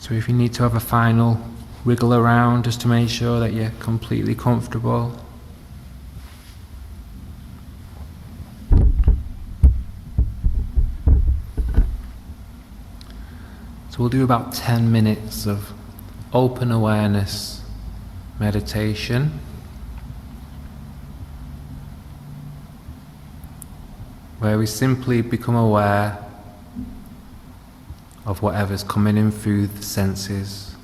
So if you need to have a final wiggle around just to make sure that you're completely comfortable. So we'll do about 10 minutes of open awareness meditation, where we simply become aware of whatever's coming in through the senses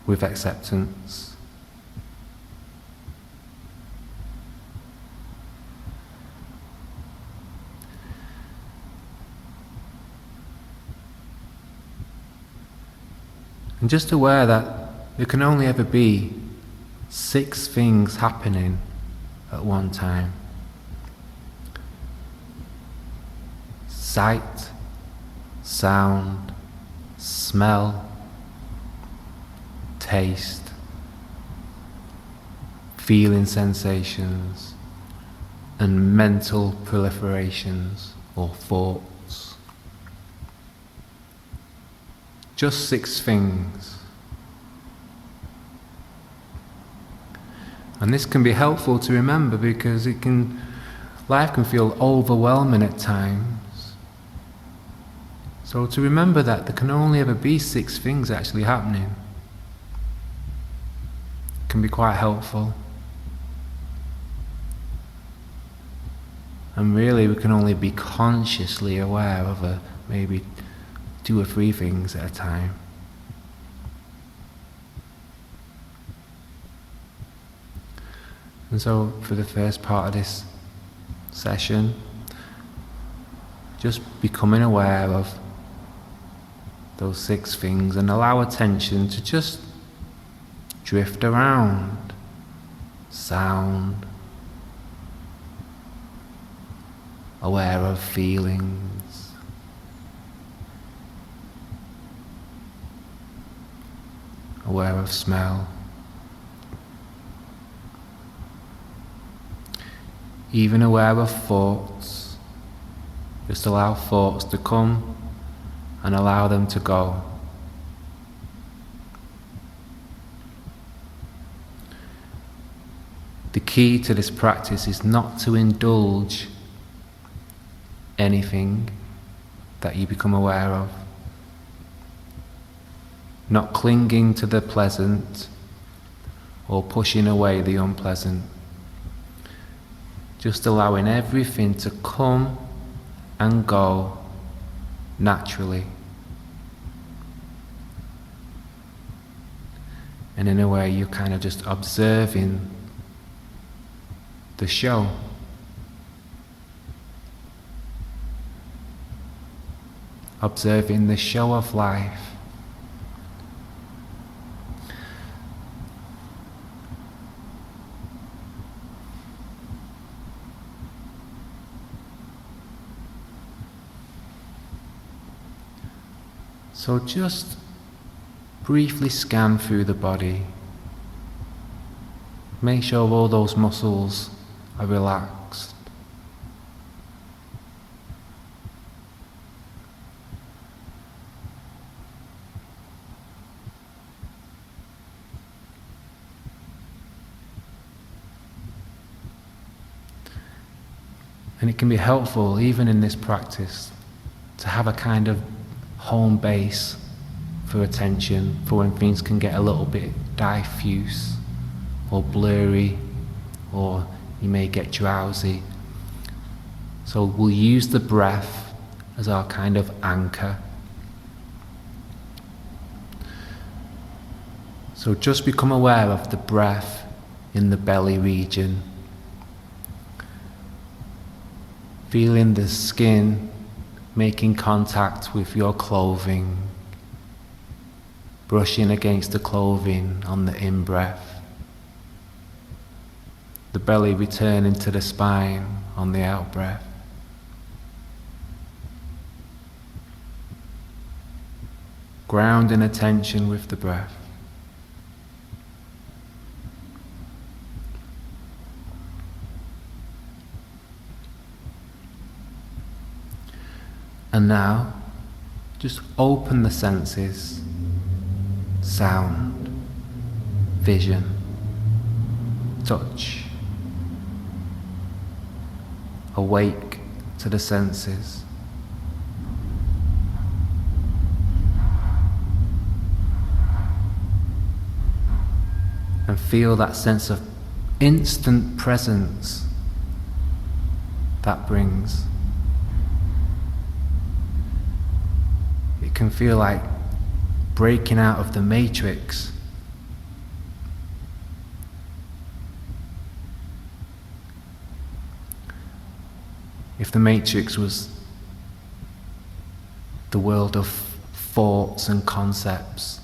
with acceptance. And just aware that there can only ever be 6 things happening at one time. Sight, sound, smell, taste, feeling sensations, and mental proliferations or thoughts. Just 6 things. And this can be helpful to remember because life can feel overwhelming at times. So to remember that there can only ever be 6 things actually happening can be quite helpful. And really we can only be consciously aware of maybe 2 or 3 things at a time. And so for the first part of this session, just becoming aware of those 6 things and allow attention to just drift around. Sound, aware of feelings, aware of smell, even aware of thoughts. Just allow thoughts to come and allow them to go. The key to this practice is not to indulge anything that you become aware of. Not clinging to the pleasant or pushing away the unpleasant. Just allowing everything to come and go naturally. And in a way you're kind of just observing the show. Observing the show of life. So just briefly scan through the body. Make sure all those muscles are relaxed. And it can be helpful, even in this practice, to have a kind of home base for attention, for when things can get a little bit diffuse or blurry, or you may get drowsy. So we'll use the breath as our kind of anchor. So just become aware of the breath in the belly region. Feeling the skin making contact with your clothing, brushing against the clothing on the in-breath, the belly returning to the spine on the out-breath. Grounding attention with the breath. And now, Just open the senses, sound, vision, touch. Awake to the senses. And feel that sense of instant presence that brings. It can feel like breaking out of the matrix. If the matrix was the world of thoughts and concepts,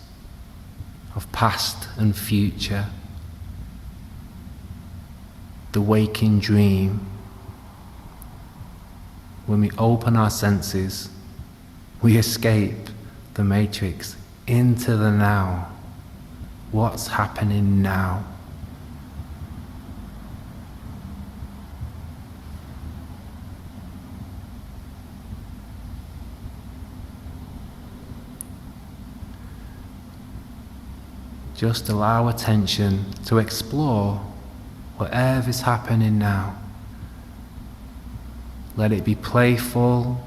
of past and future, the waking dream, when we open our senses, we escape the matrix into the now. What's happening now? Just allow attention to explore whatever is happening now. Let it be playful.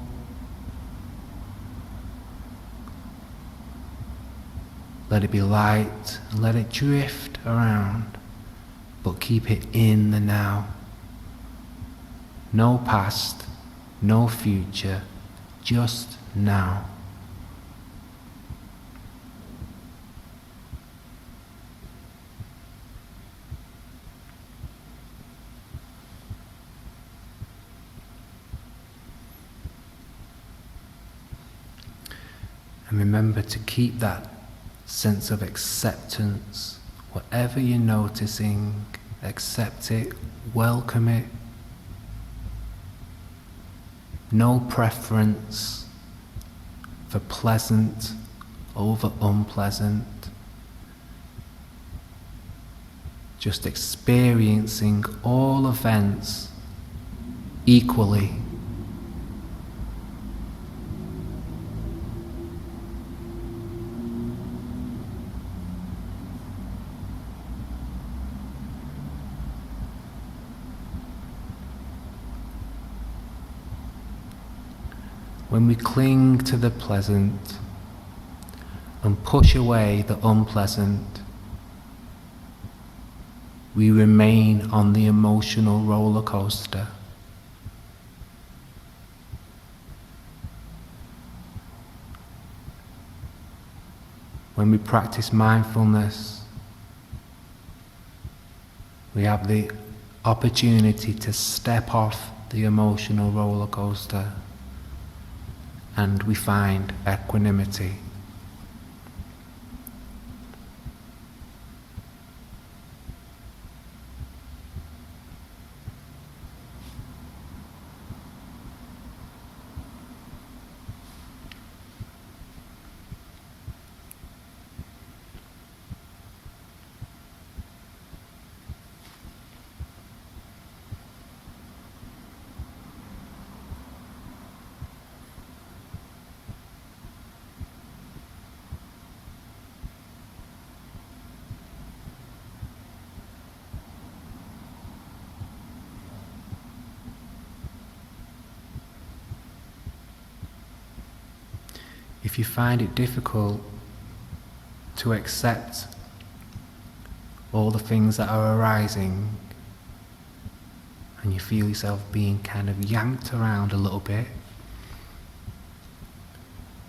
Let it be light, and let it drift around, but keep it in the now. No past, no future, just now. And remember to keep that sense of acceptance. Whatever you're noticing, accept it, welcome it. No preference for pleasant over unpleasant. Just experiencing all events equally. When we cling to the pleasant and push away the unpleasant, we remain on the emotional roller coaster. When we practice mindfulness, we have the opportunity to step off the emotional roller coaster, and we find equanimity. If you find it difficult to accept all the things that are arising, and you feel yourself being kind of yanked around a little bit,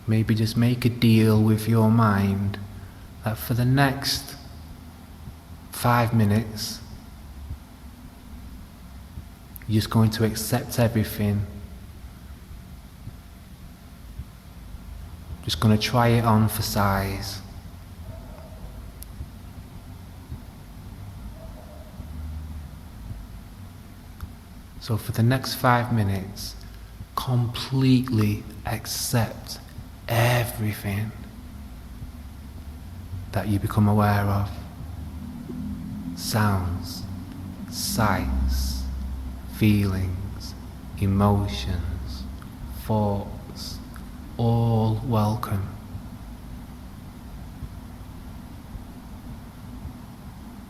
maybe just make a deal with your mind that for the next 5 minutes, you're just going to accept everything. Just going to try it on for size. So for the next 5 minutes, completely accept everything that you become aware of. Sounds, sights, feelings, emotions, thoughts, all welcome.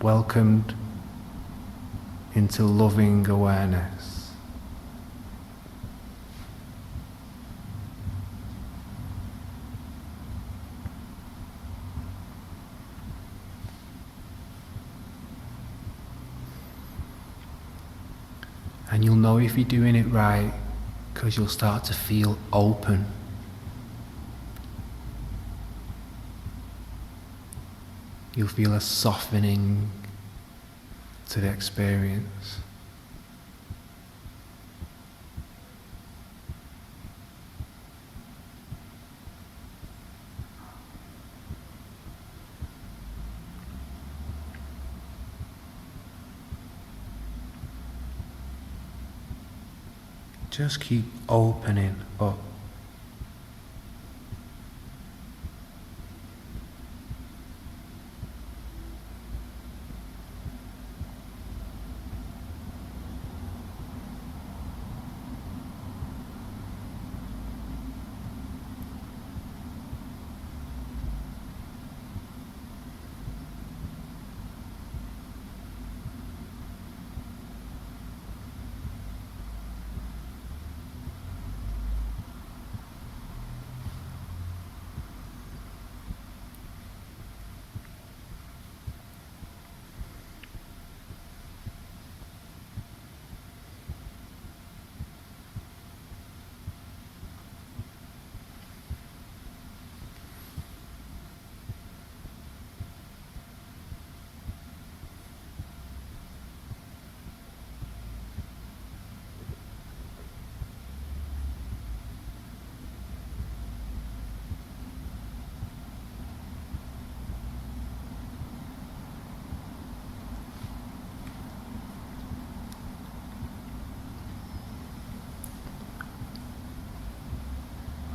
Welcomed into loving awareness. And you'll know if you're doing it right because you'll start to feel open. You'll feel a softening to the experience. Just keep opening up.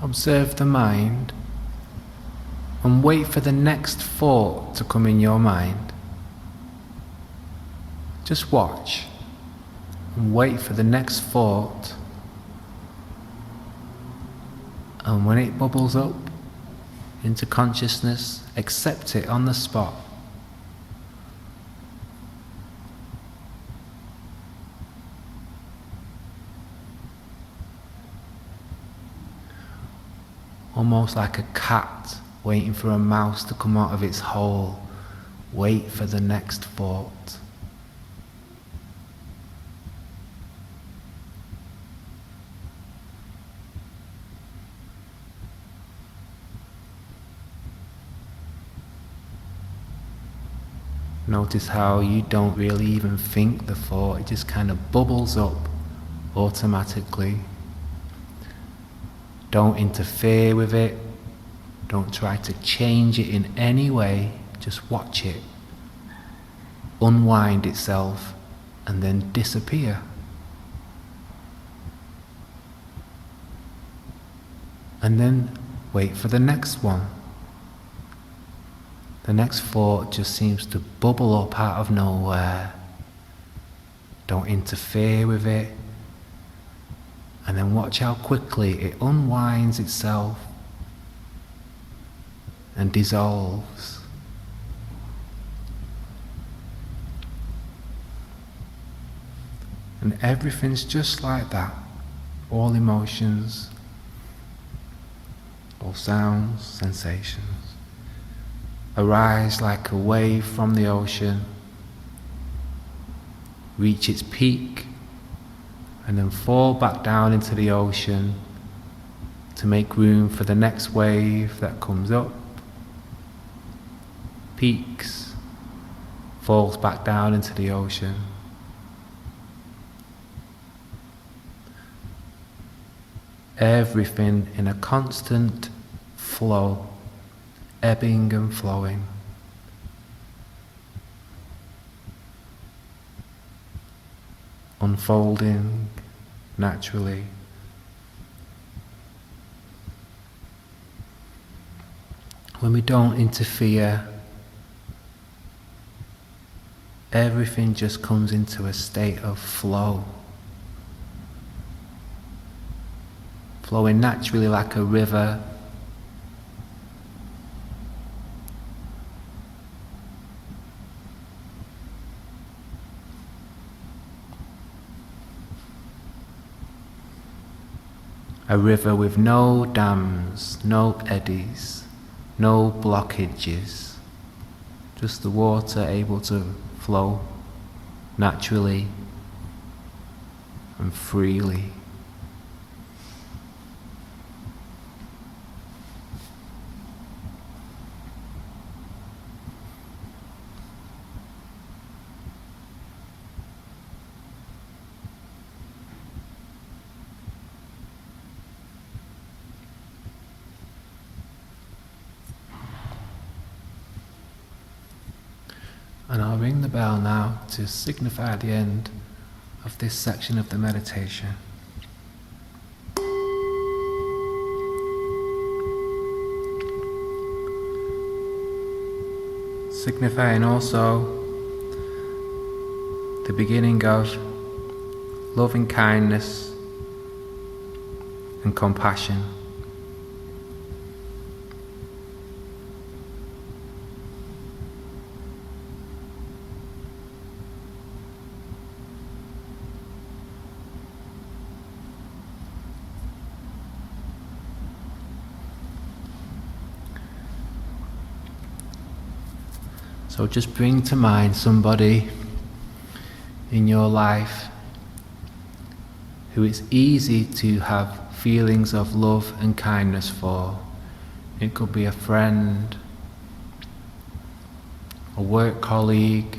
Observe the mind and wait for the next thought to come in your mind. Just watch and wait for the next thought. And when it bubbles up into consciousness, accept it on the spot. Almost like a cat waiting for a mouse to come out of its hole. Wait for the next thought. Notice how you don't really even think the thought, it just kind of bubbles up automatically. Don't interfere with it. Don't try to change it in any way. Just watch it unwind itself and then disappear. And then wait for the next one. The next thought just seems to bubble up out of nowhere. Don't interfere with it. And then watch how quickly it unwinds itself and dissolves. And everything's just like that. All emotions, all sounds, sensations arise like a wave from the ocean, reach its peak, and then fall back down into the ocean to make room for the next wave that comes up, peaks, falls back down into the ocean. Everything in a constant flow, ebbing and flowing. Unfolding naturally. When we don't interfere, everything just comes into a state of flow. flowing naturally like a river. A river with no dams, no eddies, no blockages, just the water able to flow naturally and freely. And I'll ring the bell now to signify the end of this section of the meditation. Signifying also the beginning of loving kindness and compassion. So just bring to mind somebody in your life who it's easy to have feelings of love and kindness for. It could be a friend, a work colleague,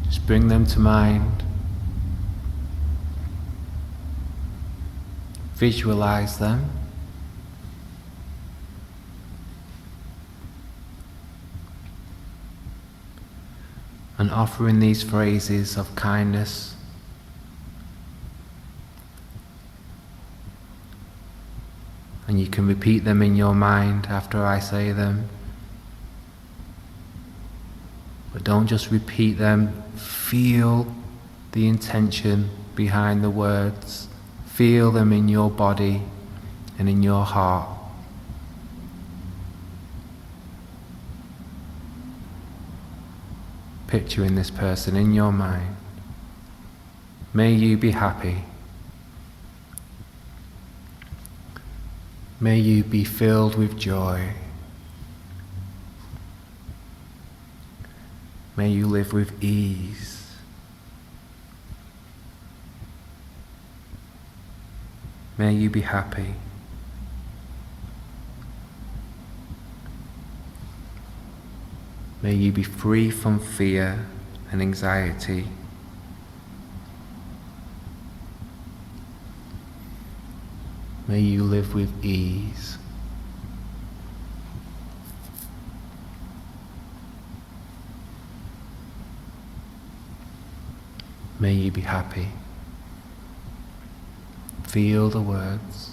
just bring them to mind. Visualize them. And offering these phrases of kindness and you can repeat them in your mind after I say them. But don't just repeat them, feel the intention behind the words. Feel them in your body and in your heart. Picturing this person in your mind. May you be happy. May you be filled with joy. May you live with ease. May you be happy. May you be free from fear and anxiety. May you live with ease. May you be happy. Feel the words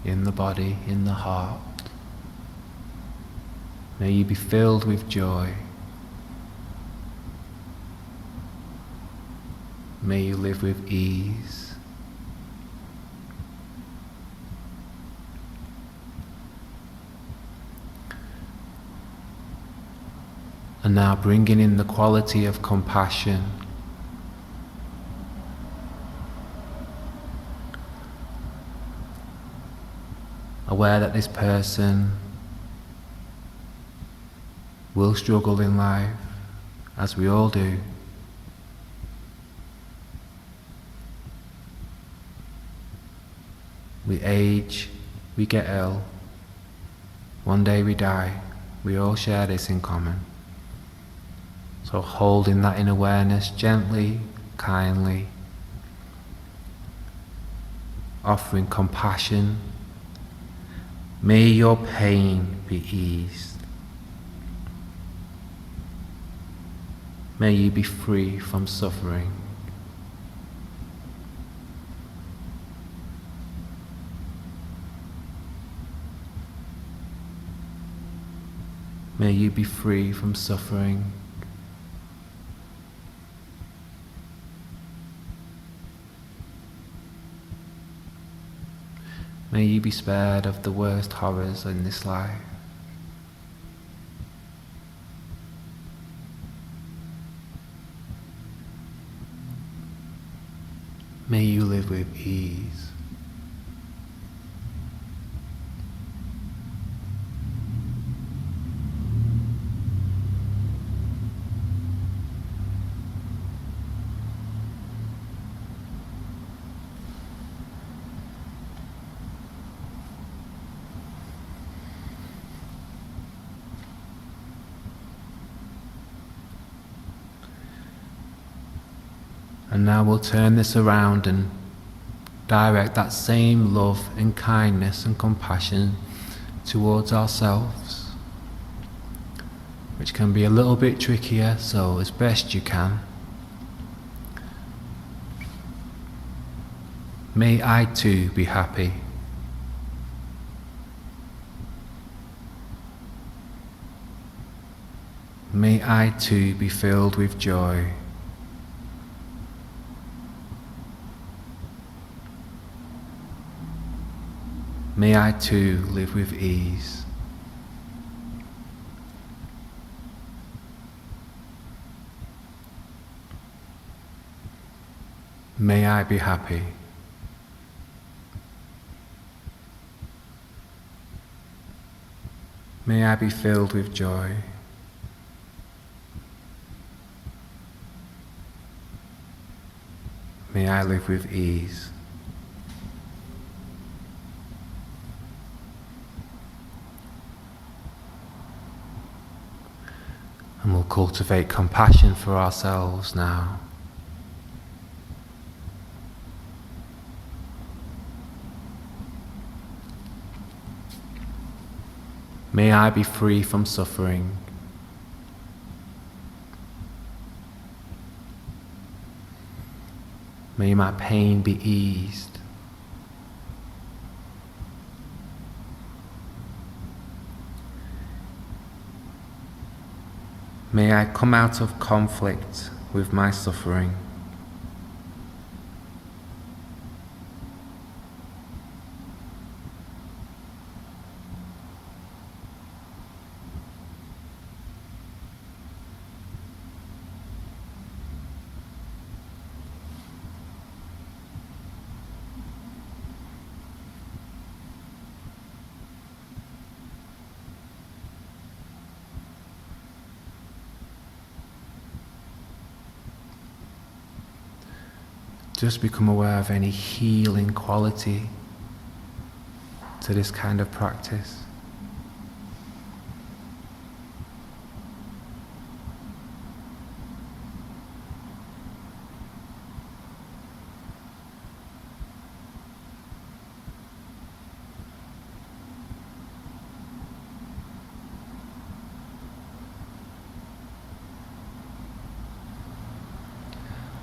in the body, in the heart. May you be filled with joy. May you live with ease. And now bringing in the quality of compassion. Aware that this person will struggle in life, as we all do. We age, we get ill, one day we die. We all share this in common. So holding that in awareness gently, kindly, offering compassion. May your pain be eased. May you be free from suffering. May you be free from suffering May you be spared of the worst horrors in this life. May you live with ease. And now we'll turn this around and direct that same love and kindness and compassion towards ourselves, which can be a little bit trickier, so as best you can. May I too be happy. May I too be filled with joy. May I too live with ease. May I be happy. May I be filled with joy. May I live with ease. And we'll cultivate compassion for ourselves now. May I be free from suffering. May my pain be eased. May I come out of conflict with my suffering. Just become aware of any healing quality to this kind of practice.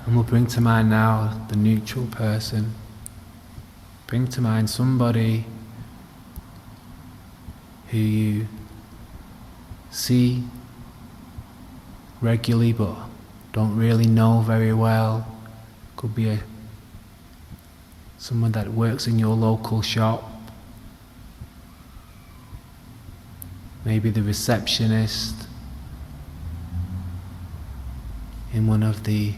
And we'll bring to mind now the neutral person. Bring to mind somebody who you see regularly but don't really know very well. Could be someone that works in your local shop. Maybe the receptionist in one of the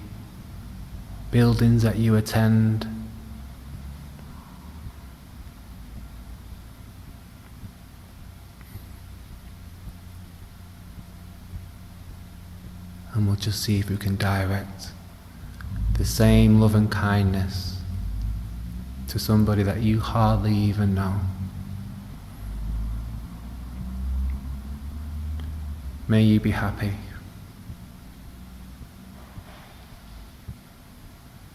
buildings that you attend. And we'll just see if we can direct the same love and kindness to somebody that you hardly even know. May you be happy.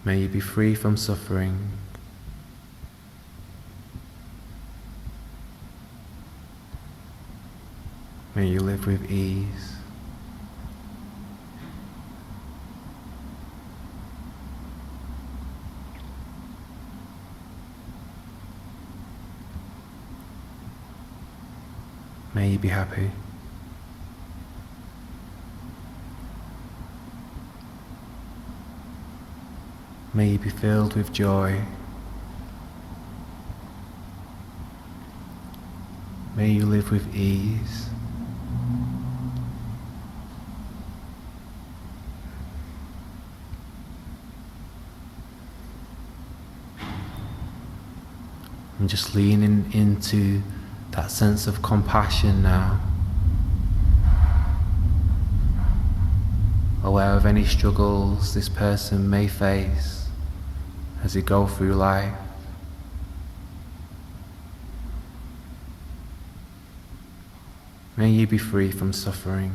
May you be free from suffering. May you live with ease. May you be happy. May you be filled with joy. May you live with ease. I'm just leaning into that sense of compassion now. Aware of any struggles this person may face as they go through life. May you be free from suffering.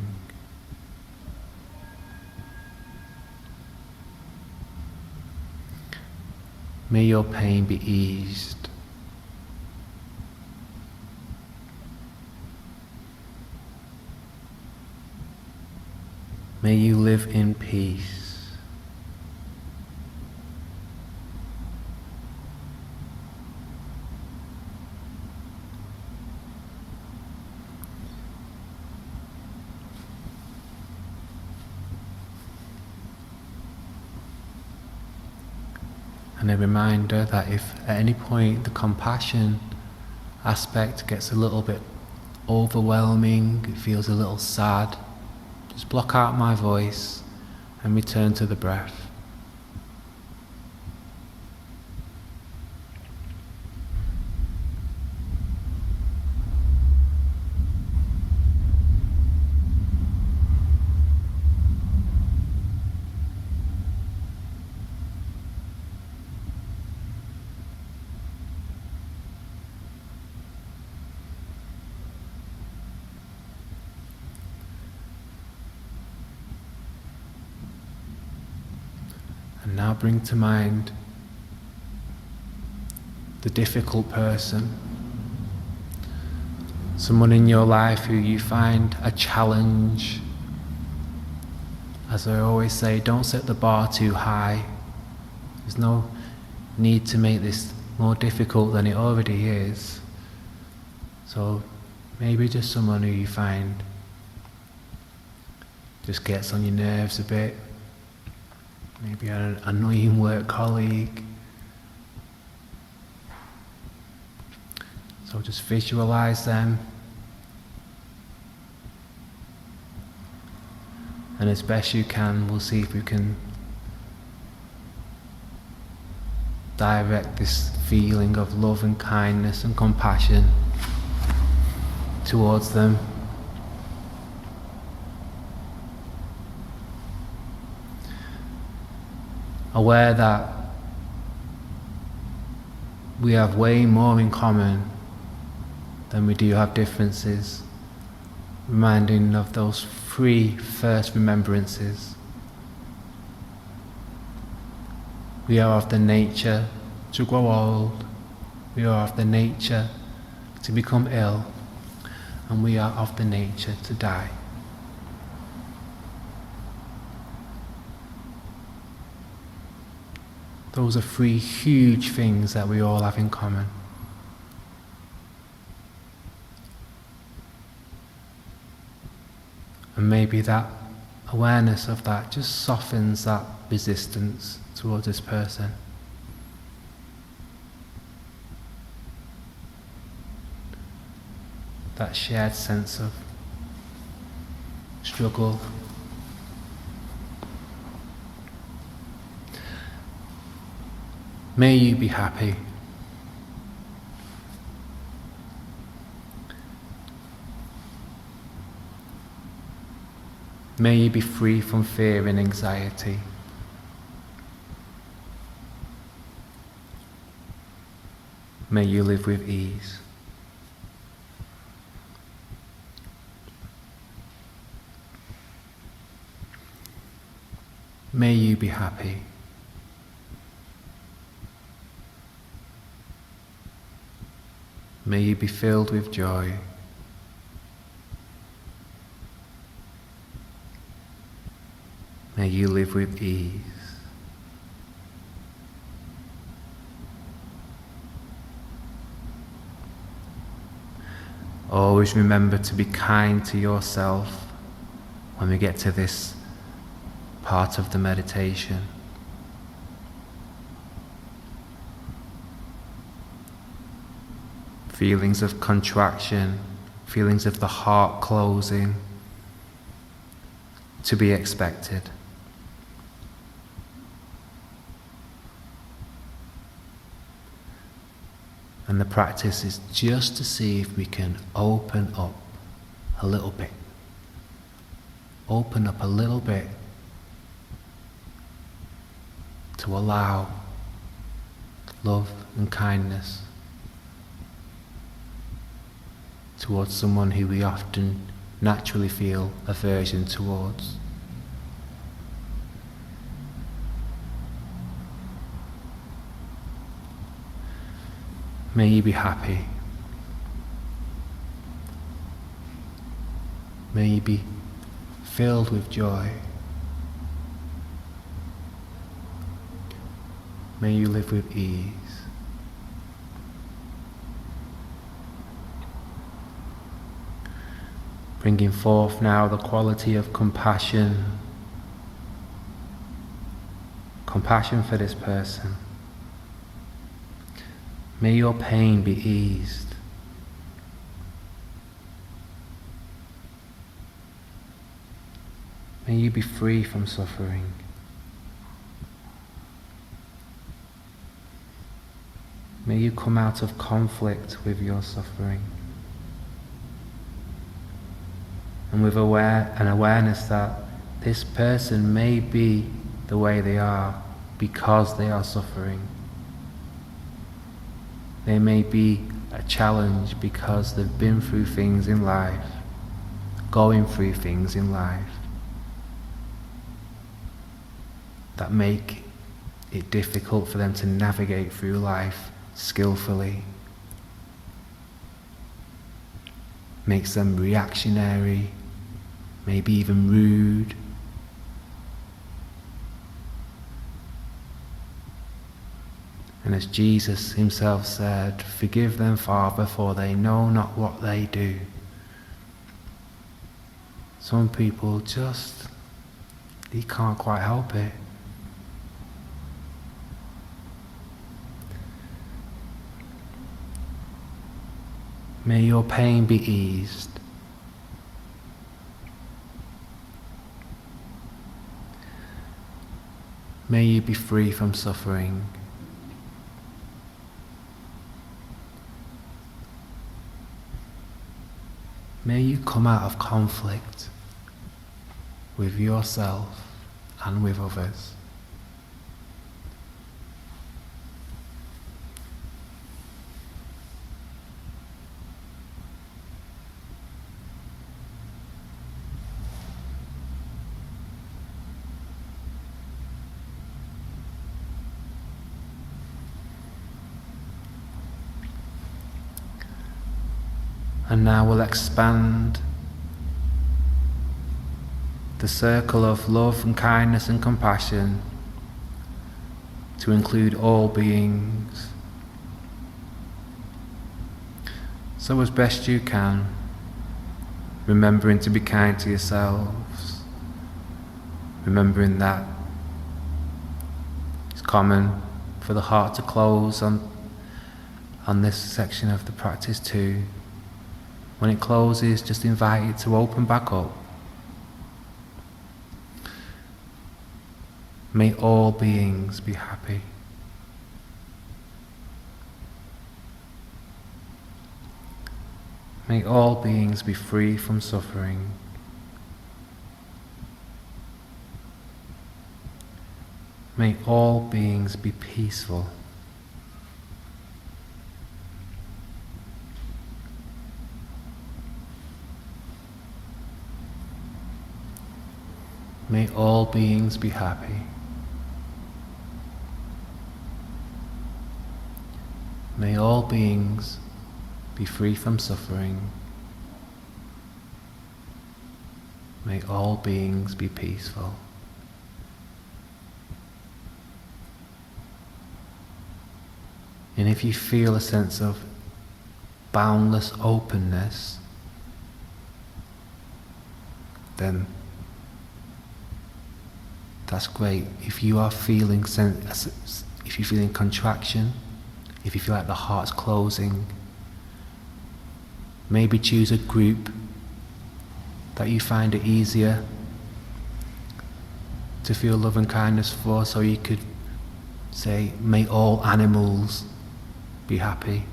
May your pain be eased. May you live in peace. And a reminder that if at any point the compassion aspect gets a little bit overwhelming, it feels a little sad, just block out my voice and return to the breath. And now bring to mind the difficult person, someone in your life who you find a challenge. As I always say, don't set the bar too high. There's no need to make this more difficult than it already is. So maybe just someone who you find just gets on your nerves a bit. Maybe an annoying work colleague. So just visualize them. And as best you can, we'll see if we can direct this feeling of love and kindness and compassion towards them. Aware that we have way more in common than we do have differences. Reminding of those 3 first remembrances. We are of the nature to grow old, we are of the nature to become ill, and we are of the nature to die. Those are 3 huge things that we all have in common. And maybe that awareness of that just softens that resistance towards this person. That shared sense of struggle. May you be happy. May you be free from fear and anxiety. May you live with ease. May you be happy. May you be filled with joy. May you live with ease. Always remember to be kind to yourself when we get to this part of the meditation. Feelings of contraction feelings of the heart closing, to be expected. And the practice is just to see if we can open up a little bit. Open up a little bit to allow love and kindness towards someone who we often naturally feel aversion towards. May you be happy. May you be filled with joy. May you live with ease. Bringing forth now the quality of compassion. Compassion for this person. May your pain be eased. May you be free from suffering. May you come out of conflict with your suffering. And with an awareness that this person may be the way they are because they are suffering. They may be a challenge because they've been through things in life, going through things in life that make it difficult for them to navigate through life skillfully. Makes them reactionary, maybe even rude. And as Jesus himself said, "Forgive them, Father, for they know not what they do." Some people just, they can't quite help it. May your pain be eased. May you be free from suffering. May you come out of conflict with yourself and with others. And now we'll expand the circle of love and kindness and compassion to include all beings. So as best you can, remembering to be kind to yourselves, remembering that it's common for the heart to close on this section of the practice too. When it closes, just invite it to open back up. May all beings be happy. May all beings be free from suffering. May all beings be peaceful. May all beings be happy. May all beings be free from suffering. May all beings be peaceful. And if you feel a sense of boundless openness, then that's great. If you are feeling if you're feeling contraction, if you feel like the heart's closing, Maybe choose a group that you find it easier to feel love and kindness for, so you could say, may all animals be happy.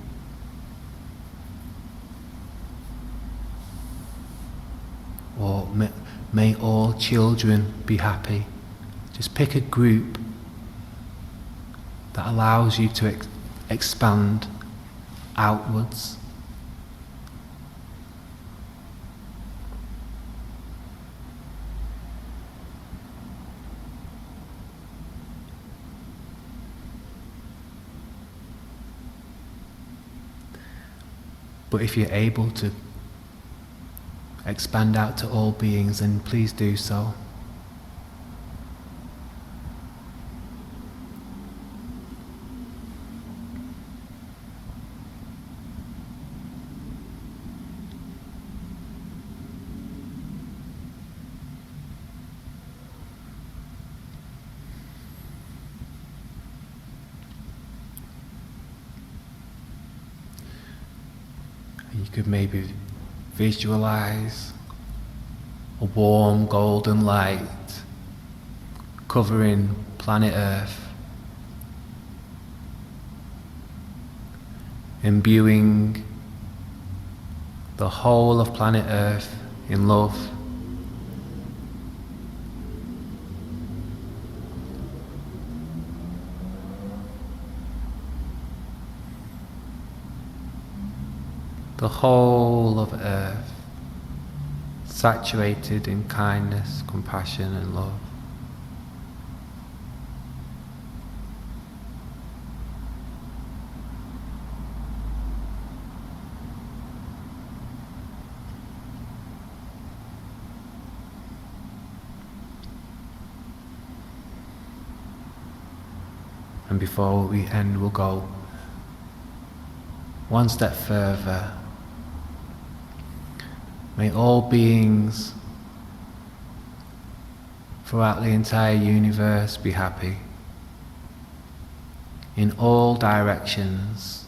Or may all children be happy. Just pick a group that allows you to expand outwards. But if you're able to expand out to all beings, then please do so. You could maybe visualize a warm golden light covering planet Earth, imbuing the whole of planet Earth in love. The whole of Earth saturated in kindness, compassion and love. And before we end, we'll go one step further. May all beings throughout the entire universe be happy, in all directions.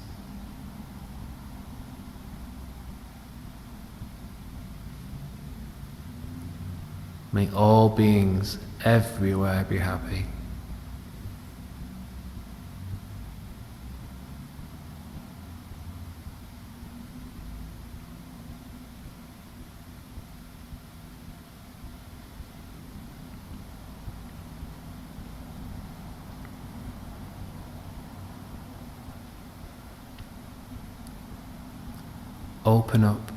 May all beings everywhere be happy. Open up.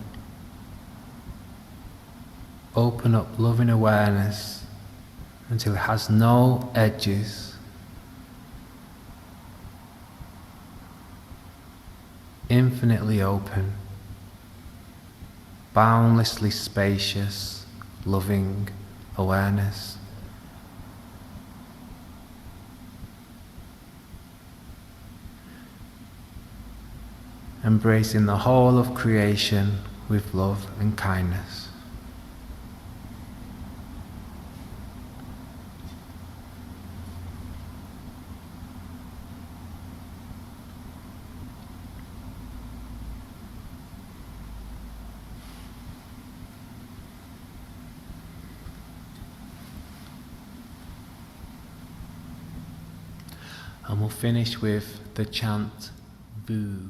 Open up loving awareness until it has no edges. Infinitely open, boundlessly spacious, loving awareness. Embracing the whole of creation with love and kindness. And we'll finish with the chant Vu.